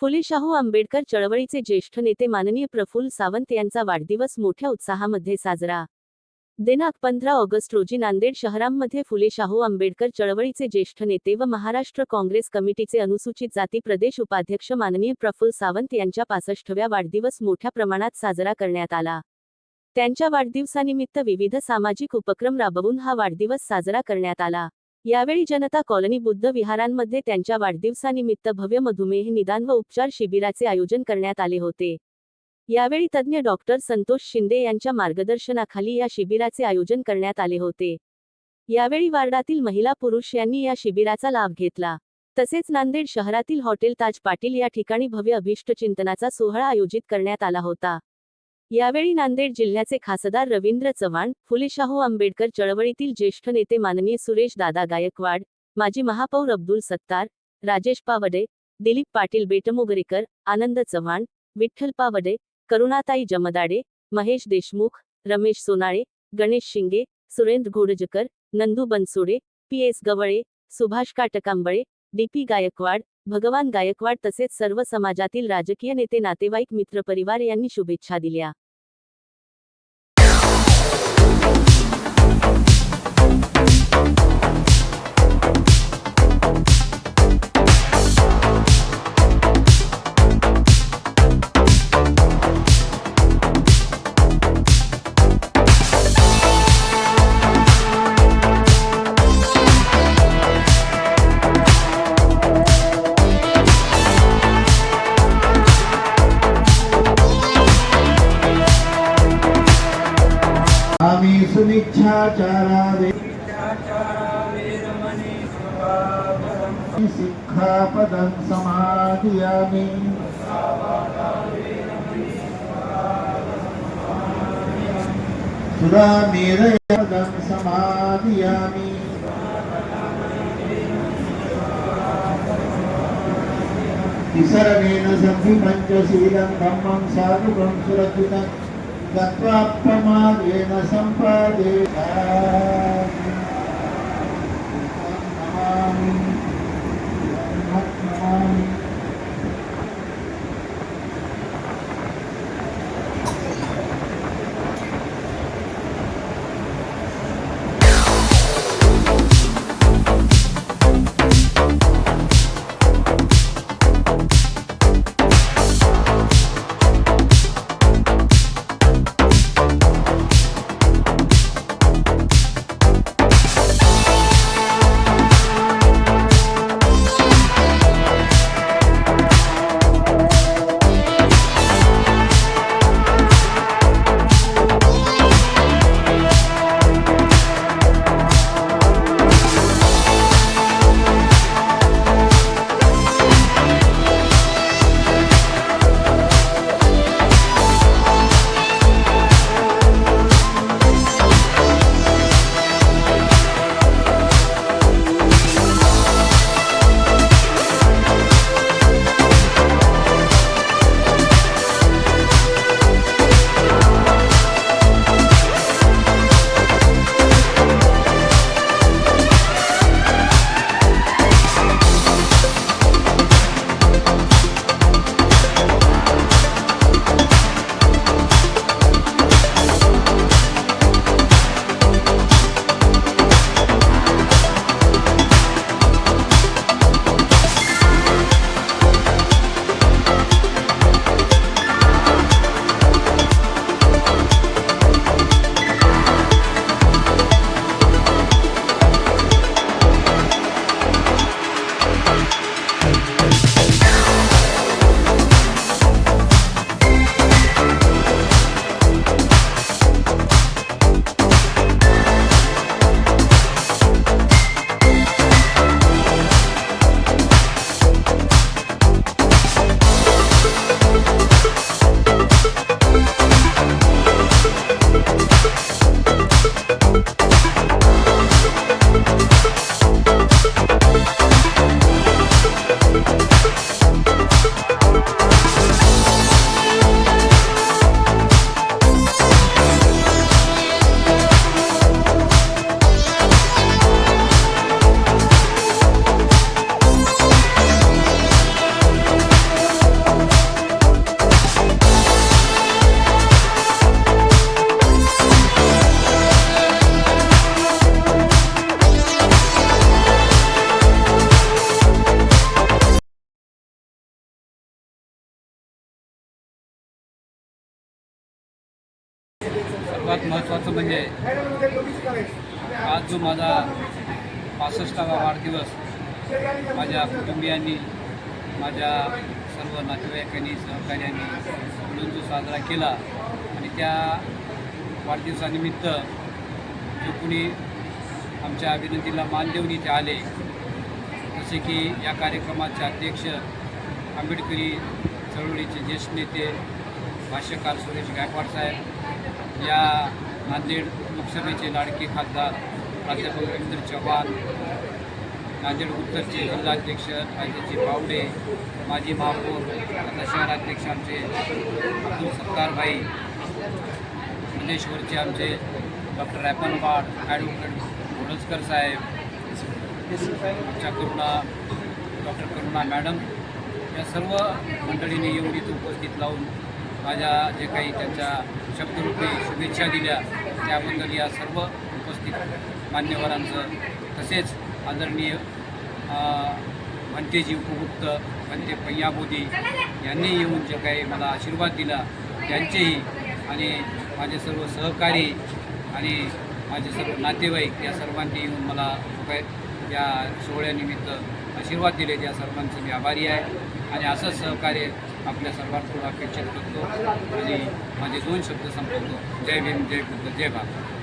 फुले शाहू आंबेडकर चळवळीचे ज्येष्ठ नेते माननीय प्रफुल्ल सावंत यांचा वाढदिवस मोठ्या उत्साहामध्ये साजरा. दिनांक 15 ऑगस्ट रोजी नांदेड शहरामध्ये फुले शाहू आंबेडकर चळवळीचे ज्येष्ठ नेते व महाराष्ट्र काँग्रेस कमिटीचे अनुसूचित जाती प्रदेश उपाध्यक्ष माननीय प्रफुल्ल सावंत यांच्या 65व्या वाढदिवस मोठ्या प्रमाणात साजरा करण्यात आला. त्यांच्या वाढदिवसानिमित्त विविध सामाजिक उपक्रम राबवून हा वाढदिवस साजरा करण्यात आला. यावेळी जनता कॉलनी बुद्ध विहारांमध्ये त्यांच्या वाढदिवसानिमित्त भव्य मधुमेह निदान व उपचार शिबिराचे आयोजन करण्यात आले होते. यावेळी तज्ज्ञ डॉक्टर संतोष शिंदे यांच्या मार्गदर्शनाखाली या शिबिराचे आयोजन करण्यात आले होते. यावेळी वार्डातील महिला पुरुष यांनी या शिबिराचा लाभ घेतला. तसेच नांदेड शहरातील हॉटेल ताज पाटील या ठिकाणी भव्य अभिष्ट चिंतनाचा सोहळा आयोजित करण्यात आला होता. यावेळी नांदेड जिल्ह्याचे खासदार रवींद्र चव्हाण, फुले शाहू आंबेडकर चळवळीतील ज्येष्ठ नेते माननीय सुरेश दादा गायकवाड, माजी महापौर अब्दुल सत्तार, राजेश पावडे, दिलीप पाटील बेटमोगरेकर, आनंद चव्हाण, विठ्ठल पावडे, करुणाताई जमदाडे, महेश देशमुख, रमेश सोनाळे, गणेश शिंगे, सुरेंद्र घोडजकर, नंदू बनसोडे, पी.एस. गवळे, सुभाष काटकांबळे, डी.पी. गायकवाड, भगवान गायकवाड तसेच सर्व समाजातील राजकीय नेते, नातेवाईक, मित्रपरिवार यांनी शुभेच्छा दिल्या. आम्ही सुनिच्छाचारावे सिक्खापदं समादियामि. सुरामेरयपदं समादियामि. तिसरणेन सन्धि पंचशीलं धम्मं साधुकं सुरक्षितं तत्त्वात्ममार्गेण सम्पादयामि. सर्वात महत्त्वाचं म्हणजे आज जो माझा 65वा वाढदिवस माझ्या कुटुंबियांनी, माझ्या सर्व नातेवाईकांनी, सहकार्यांनी मिळून जो साजरा केला आणि त्या वाढदिवसानिमित्त जो कुणी आमच्या विनंतीला मान देऊन इथे आले, जसे की या कार्यक्रमाचे अध्यक्ष आंबेडकरी चळवळीचे ज्येष्ठ नेते भाष्यकार सुरेश गायकवाड साहेब, या नांदेड लोकसभेचे लाडके खासदार प्राध्यापक रवींद्र चव्हाण, नांदेड उत्तरचे जिल्हाध्यक्ष राजेजी पावडे, माजी महापौर आता शहराध्यक्ष आमचे अब्दुल सत्तारभाई, मधेश्वरचे आमचे डॉक्टर रॅपनवाड, ॲडव्होकेट घोडजकर साहेब, आमच्या डॉक्टर करुणा मॅडम, या सर्व मंडळींनी येऊन इथं उपस्थित लावून माझ्या जे काही त्यांच्या शब्दरूपी शुभेच्छा दिल्या त्याबद्दल या सर्व उपस्थित मान्यवरांचं, तसेच आदरणीय भंतेजी उपगुप्त, भंते पय्या मोदी यांनी येऊन जे काही मला आशीर्वाद दिला त्यांचेही, आणि माझे सर्व सहकारी आणि माझे सर्व नातेवाईक या सर्वांनी येऊन मला काय या सोहळ्यानिमित्त आशीर्वाद दिले, त्या सर्वांचे मी आभारी आहे. आणि असंच सहकार्य आपल्या सर्वांकडून अपेक्षित करतो आणि माझे 2 शब्द संपवतो. जय भीम, जय बुद्ध, जय भारत.